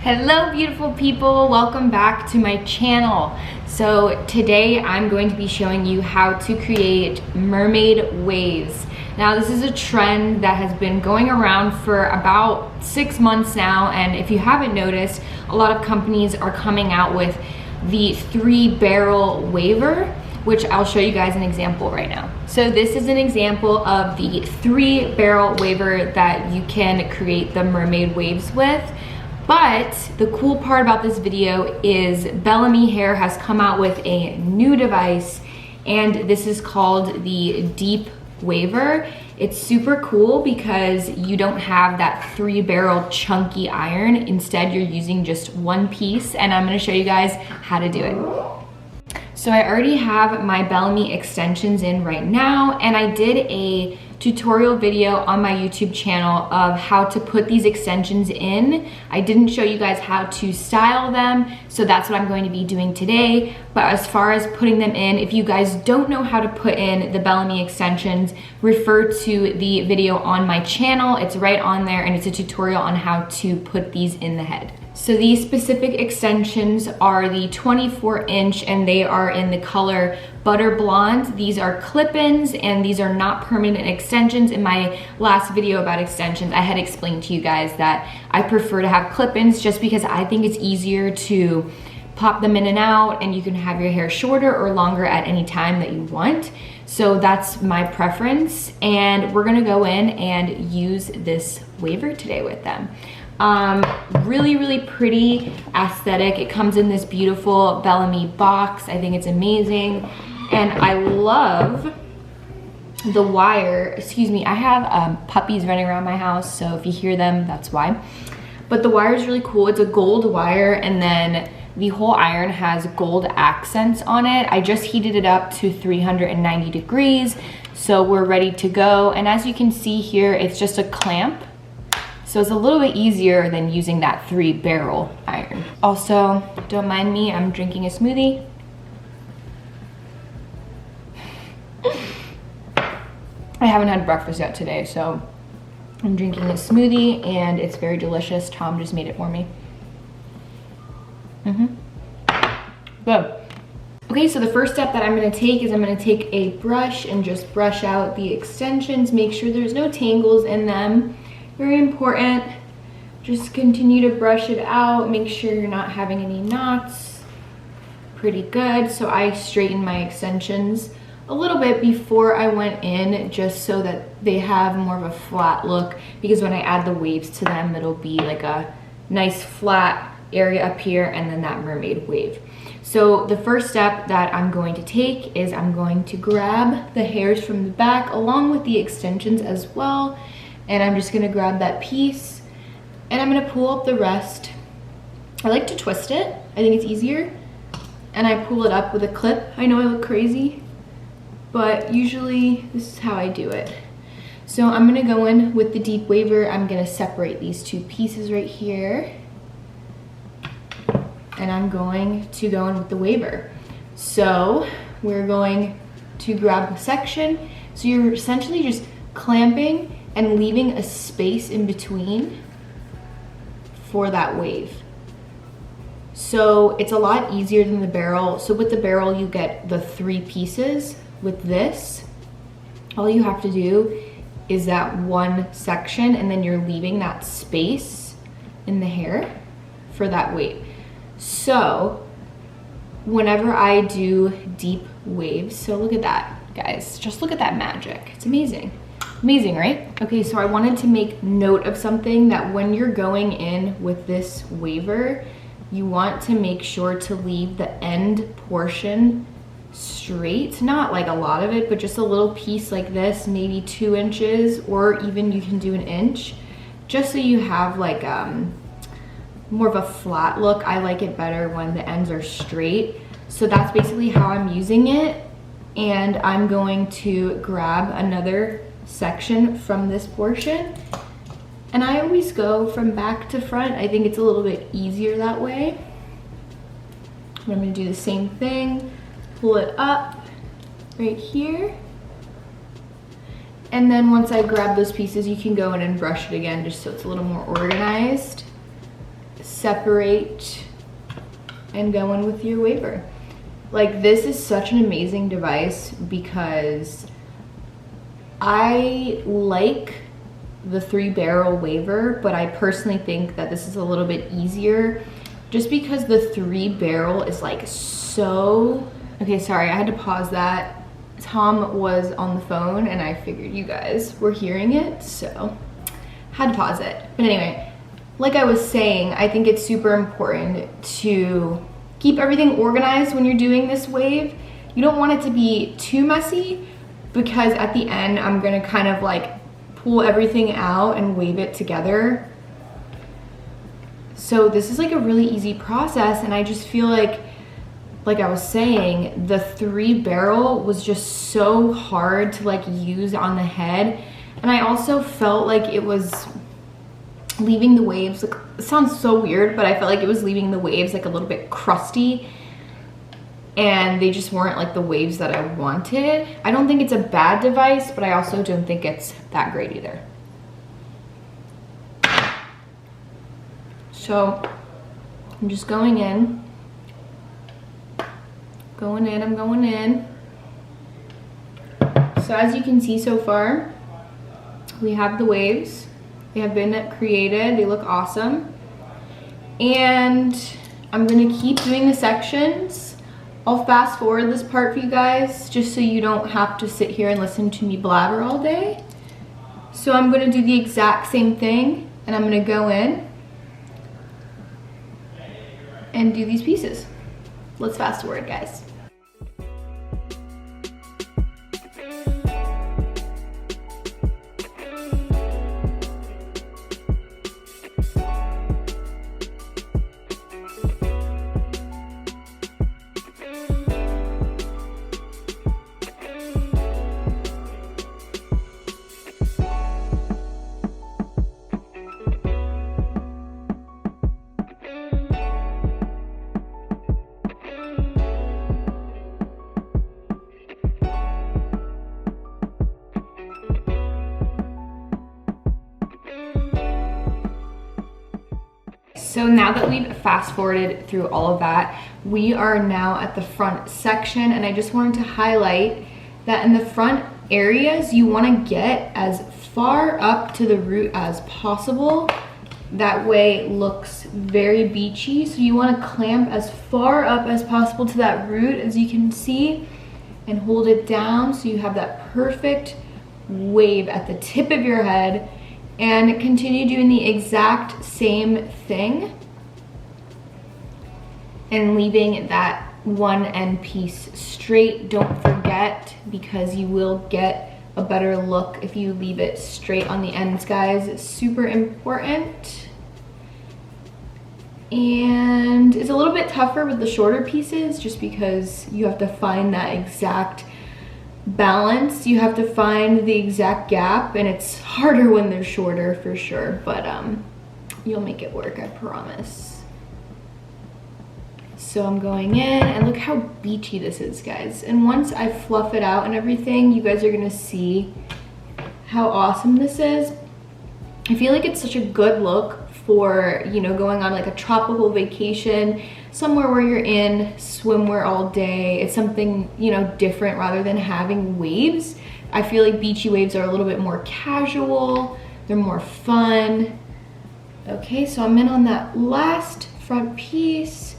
Hello beautiful people, welcome back to my channel. So today I'm going to be showing you how to create mermaid waves. Now this is a trend that has been going around for about 6 months now, and if you haven't noticed, a lot of companies are coming out with the 3-barrel waver, which I'll show you guys an example right now. So this is an example of the 3-barrel waver that you can create the mermaid waves with. But the cool part about this video is BellaMi Hair has come out with a new device, and this is called the Deep Waver. It's super cool because you don't have that 3-barrel chunky iron. Instead, you're using just one piece, and I'm gonna show you guys how to do it. So I already have my BellaMi extensions in right now, and I did a tutorial video on my YouTube channel of how to put these extensions in. I didn't show you guys how to style them, so that's what I'm going to be doing today. But as far as putting them in, if you guys don't know how to put in the BellaMi extensions, refer to the video on my channel. It's right on there, and it's a tutorial on how to put these in the head. So these specific extensions are the 24-inch, and they are in the color Butter Blonde. These are clip-ins, and these are not permanent extensions. In my last video about extensions, I had explained to you guys that I prefer to have clip-ins just because I think it's easier to pop them in and out, and you can have your hair shorter or longer at any time that you want. So that's my preference, and we're gonna go in and use this waver today with them. Really pretty aesthetic. It comes in this beautiful BellaMi box. I think it's amazing, and I love the wire. Excuse me, I have puppies running around my house, so if you hear them, that's why. But the wire is really cool. It's a gold wire, and then the whole iron has gold accents on it. I just heated it up to 390 degrees, so we're ready to go. And as you can see here, it's just a clamp. So it's a little bit easier than using that 3-barrel iron. Also, don't mind me, I'm drinking a smoothie. I haven't had breakfast yet today, so I'm drinking a smoothie, and it's very delicious. Tom just made it for me. Good. Okay, so the first step that I'm gonna take is I'm gonna take a brush and just brush out the extensions. Make sure there's no tangles in them. Very important. Just continue to brush it out. Make sure you're not having any knots. Pretty good. So I straightened my extensions a little bit before I went in, just so that they have more of a flat look, because when I add the waves to them, it'll be like a nice flat area up here and then that mermaid wave. So the first step that I'm going to take is I'm going to grab the hairs from the back along with the extensions as well. And I'm just gonna grab that piece, and I'm gonna pull up the rest. I like to twist it. I think it's easier. And I pull it up with a clip. I know I look crazy, but usually this is how I do it. So I'm gonna go in with the deep waver. I'm gonna separate these two pieces right here. And I'm going to go in with the waver. So we're going to grab a section. So you're essentially just clamping and leaving a space in between for that wave. So it's a lot easier than the barrel. So with the barrel, you get the 3 pieces. With this, all you have to do is that one section, and then you're leaving that space in the hair for that wave. So whenever I do deep waves, so look at that, guys, just look at that magic. It's amazing. Amazing, right? Okay, so I wanted to make note of something, that when you're going in with this waver, you want to make sure to leave the end portion straight. Not like a lot of it, but just a little piece like this, maybe 2 inches, or even you can do 1 inch, just so you have like more of a flat look. I like it better when the ends are straight. So that's basically how I'm using it. And I'm going to grab another section from this portion, and I always go from back to front. I think it's a little bit easier that way. I'm going to do the same thing, pull it up right here, and then once I grab those pieces, you can go in and brush it again just so it's a little more organized. separate and go in with your waver. Like, this is such an amazing device because I like the 3-barrel waver, but I personally think that this is a little bit easier just because the 3-barrel is like so... Okay, sorry, I had to pause that. Tom was on the phone and I figured you guys were hearing it, so had to pause it. But anyway, like I was saying, I think it's super important to keep everything organized when you're doing this wave. You don't want it to be too messy because at the end, I'm gonna kind of like pull everything out and wave it together. So this is like a really easy process, and I just feel like I was saying, the 3-barrel was just so hard to like use on the head. And I also felt like it was leaving the waves, like, it sounds so weird, but I felt like it was leaving the waves like a little bit crusty, and they just weren't like the waves that I wanted. I don't think it's a bad device, but I also don't think it's that great either. So I'm just going in. I'm going in. So as you can see so far, we have the waves. They have been created. They look awesome. And I'm gonna keep doing the sections. I'll fast forward this part for you guys just so you don't have to sit here and listen to me blabber all day. So I'm gonna do the exact same thing, and I'm gonna go in and do these pieces. Let's fast forward, guys. So now that we've fast forwarded through all of that, we are now at the front section, and I just wanted to highlight that in the front areas, you want to get as far up to the root as possible. That way it looks very beachy. So you want to clamp as far up as possible to that root, as you can see, and hold it down so you have that perfect wave at the tip of your head. And continue doing the exact same thing and leaving that one end piece straight. Don't forget, because you will get a better look if you leave it straight on the ends, guys. It's super important. And it's a little bit tougher with the shorter pieces just because you have to find that exact balance. You have to find the exact gap, and it's harder when they're shorter for sure, but you'll make it work, I promise. So I'm going in, and look how beachy this is, guys. And once I fluff it out and everything, you guys are gonna see how awesome this is. I feel like it's such a good look for, you know, going on like a tropical vacation, somewhere where you're in swimwear all day. It's something, you know, different rather than having waves. I feel like beachy waves are a little bit more casual. They're more fun. Okay, so I'm in on that last front piece.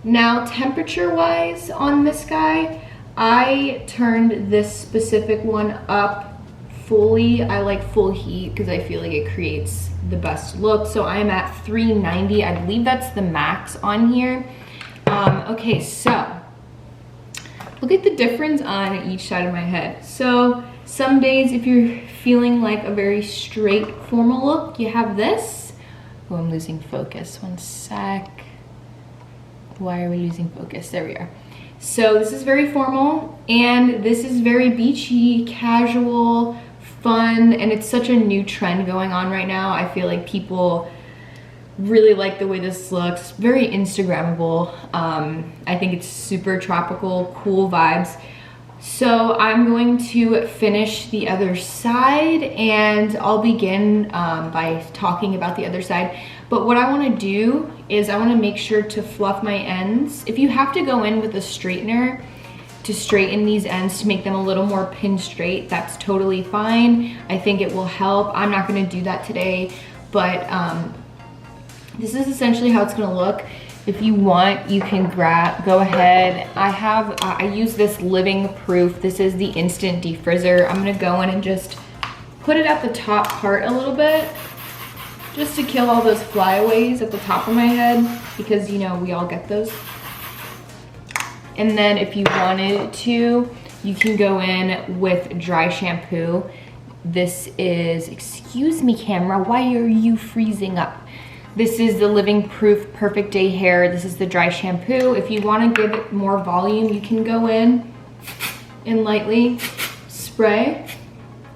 Now, temperature-wise on this guy, I turned this specific one up fully. I like full heat because I feel like it creates the best look. So I'm at 390. I believe that's the max on here. Okay, so look at the difference on each side of my head. So some days, if you're feeling like a very straight formal look, you have this. Oh, I'm losing focus. One sec. Why are we losing focus? There we are. So this is very formal, and this is very beachy, casual, fun, and it's such a new trend going on right now. I feel like people really like the way this looks. Very Instagrammable. I think it's super tropical, cool vibes. So I'm going to finish the other side, and I'll begin by talking about the other side. But what I want to do is I want to make sure to fluff my ends. If you have to go in with a straightener to straighten these ends to make them a little more pin straight, that's totally fine. I think it will help. I'm not going to do that today, but this is essentially how it's going to look. If you want, you can go ahead. I use this Living Proof. This is the instant defrizzer. I'm gonna go in and just put it at the top part a little bit, just to kill all those flyaways at the top of my head, because you know, we all get those. And then if you wanted to, you can go in with dry shampoo. This is, excuse me camera, why are you freezing up? This is the Living Proof Perfect Day Hair. This is the dry shampoo. If you want to give it more volume, you can go in and lightly spray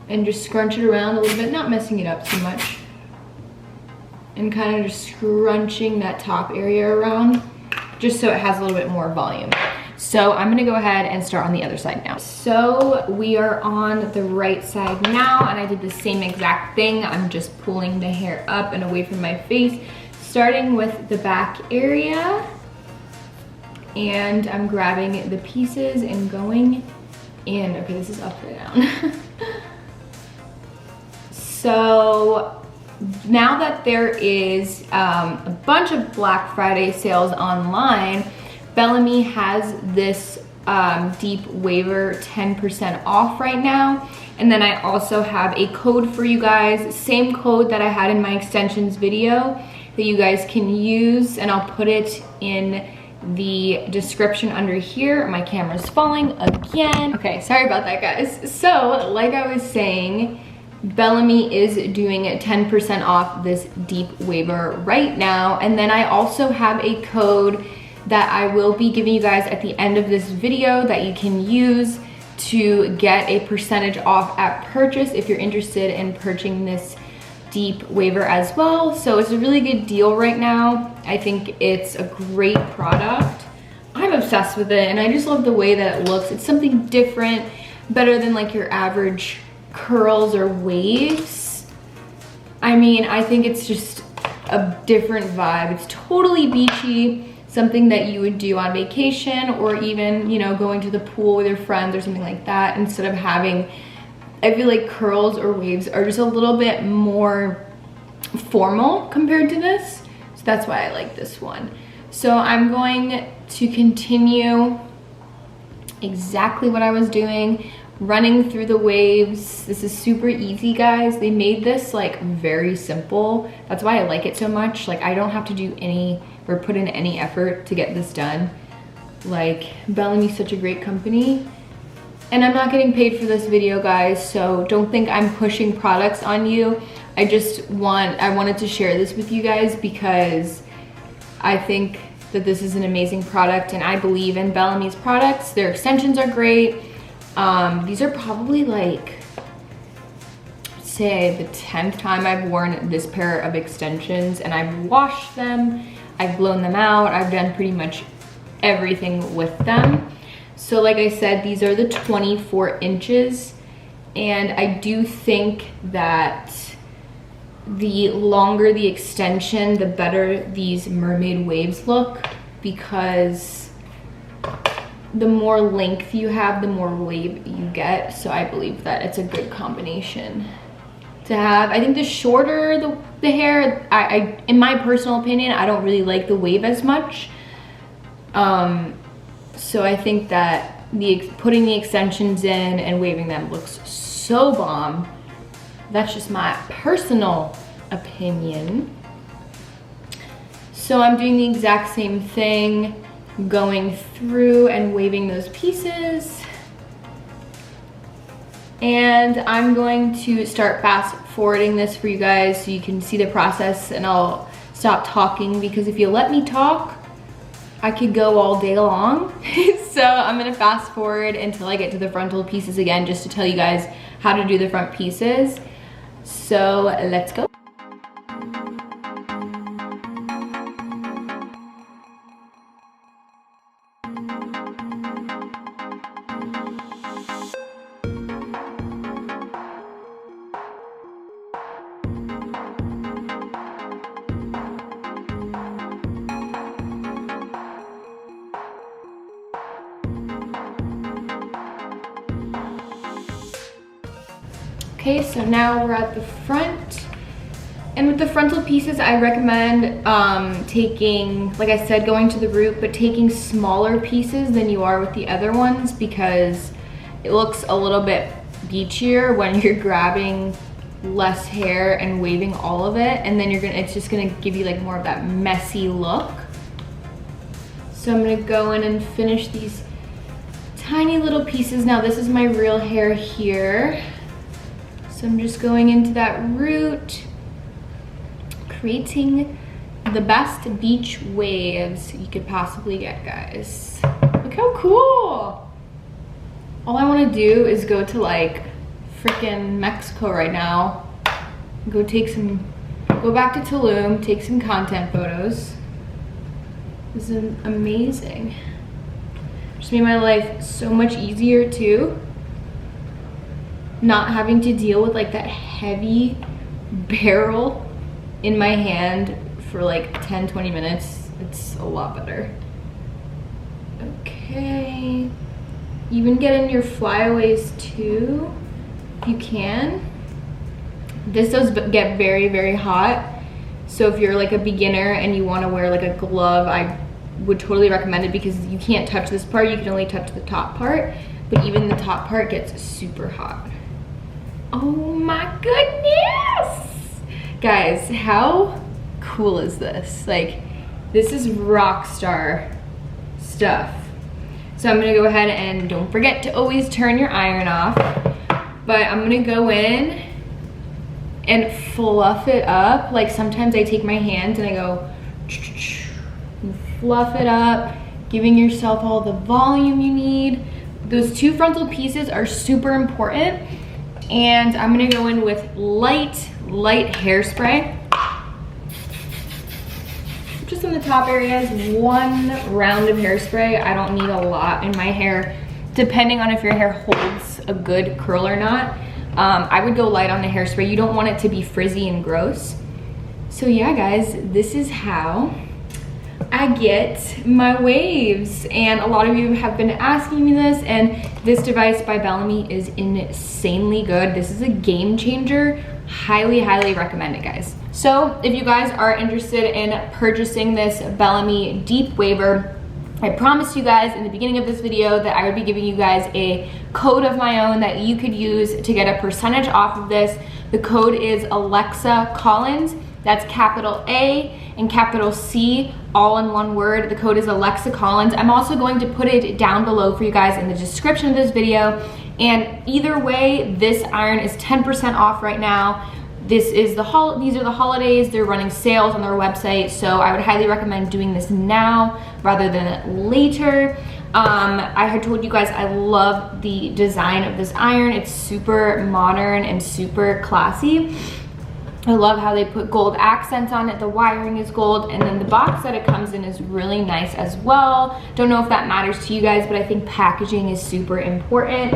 and just scrunch it around a little bit, not messing it up too much. And kind of just scrunching that top area around, just so it has a little bit more volume. So I'm gonna go ahead and start on the other side now. So we are on the right side now, and I did the same exact thing. I'm just pulling the hair up and away from my face, starting with the back area. And I'm grabbing the pieces and going in. Okay, this is upside down. So now that there is a bunch of Black Friday sales online, BellaMi has this deep waver 10% off right now. And then I also have a code for you guys, same code that I had in my extensions video that you guys can use, and I'll put it in the description under here. My camera's falling again. Okay, sorry about that, guys. So like I was saying, BellaMi is doing 10% off this deep waver right now. And then I also have a code that I will be giving you guys at the end of this video that you can use to get a percentage off at purchase if you're interested in purchasing this deep waver as well. So it's a really good deal right now. I think it's a great product. I'm obsessed with it, and I just love the way that it looks. It's something different, better than like your average curls or waves. I mean, I think it's just a different vibe. It's totally beachy, something that you would do on vacation, or even, you know, going to the pool with your friends or something like that, instead of having, I feel like curls or waves are just a little bit more formal compared to this. So that's why I like this one. So I'm going to continue exactly what I was doing, running through the waves. This is super easy, guys. They made this like very simple. That's why I like it so much. Like, I don't have to do any or put in any effort to get this done. Like, BellaMi's such a great company. And I'm not getting paid for this video, guys, so don't think I'm pushing products on you. I wanted to share this with you guys because I think that this is an amazing product, and I believe in BellaMi's products. Their extensions are great. These are probably like, say, the 10th time I've worn this pair of extensions, and I've washed them, I've blown them out, I've done pretty much everything with them. So like I said, these are the 24 inches, and I do think that the longer the extension, the better these mermaid waves look, because the more length you have, the more wave you get. So I believe that it's a good combination to have. I think the shorter the hair, I in my personal opinion, I don't really like the wave as much. So I think that putting the extensions in and waving them looks so bomb. That's just my personal opinion. So I'm doing the exact same thing, going through and waving those pieces. And I'm going to start fast forwarding this for you guys so you can see the process, and I'll stop talking, because if you let me talk, I could go all day long. So I'm gonna fast forward until I get to the frontal pieces again, just to tell you guys how to do the front pieces. So let's go. Okay, so now we're at the front. And with the frontal pieces, I recommend taking, like I said, going to the root, but taking smaller pieces than you are with the other ones, because it looks a little bit beachier when you're grabbing less hair and waving all of it, and then it's just gonna give you like more of that messy look. So I'm gonna go in and finish these tiny little pieces. Now this is my real hair here. So I'm just going into that root, creating the best beach waves you could possibly get, guys. Look how cool. All I wanna do is go to like freaking Mexico right now. Go back to Tulum, take some content photos. This is amazing. Just made my life so much easier too. Not having to deal with like that heavy barrel in my hand for like 10-20 minutes. It's a lot better. Okay. Even get in your flyaways too, if you can. This does get very, very hot. So if you're like a beginner and you want to wear like a glove, I would totally recommend it, because you can't touch this part, you can only touch the top part, but even the top part gets super hot. Oh my goodness! Guys, how cool is this? Like, this is rock star stuff. So I'm gonna go ahead and don't forget to always turn your iron off, but I'm gonna go in and fluff it up. Like sometimes I take my hands and I go and fluff it up, giving yourself all the volume you need. Those two frontal pieces are super important. And I'm gonna go in with light hairspray. Just in the top areas, 1 round of hairspray. I don't need a lot in my hair, depending on if your hair holds a good curl or not. I would go light on the hairspray. You don't want it to be frizzy and gross. So yeah, guys, this is how I get my waves. And a lot of you have been asking me this, and this device by BellaMi is insanely good. This is a game changer. Highly, highly recommend it, guys. So if you guys are interested in purchasing this BellaMi Deep Waver, I promised you guys in the beginning of this video that I would be giving you guys a code of my own that you could use to get a percentage off of this. The code is AlexaCollins. That's capital A and capital C, all in one word. The code is AlexaCollins. I'm also going to put it down below for you guys in the description of this video. And either way, this iron is 10% off right now. These are the holidays. They're running sales on their website, so I would highly recommend doing this now rather than later. I had told you guys I love the design of this iron. It's super modern and super classy. I love how they put gold accents on it. The wiring is gold, and then the box that it comes in is really nice as well. Don't know if that matters to you guys, but I think packaging is super important.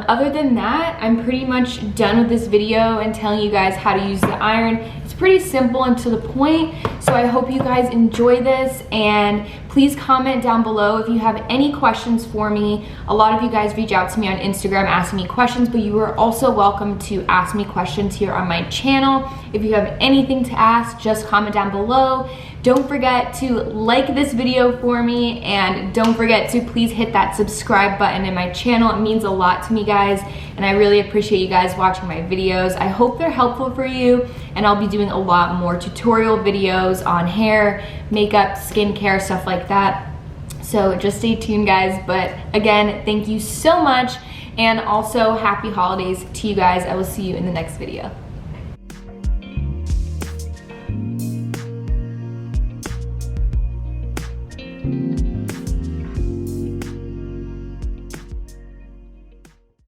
Other than that, I'm pretty much done with this video and telling you guys how to use the iron. It's pretty simple and to the point, so I hope you guys enjoy this, and please comment down below if you have any questions for me. A lot of you guys reach out to me on Instagram asking me questions, but you are also welcome to ask me questions here on my channel. If you have anything to ask, just comment down below. Don't forget to like this video for me, and don't forget to please hit that subscribe button in my channel. It means a lot to me, guys, and I really appreciate you guys watching my videos. I hope they're helpful for you, and I'll be doing a lot more tutorial videos on hair, makeup, skincare, stuff like that. So just stay tuned, guys. But again, thank you so much, and also happy holidays to you guys. I will see you in the next video.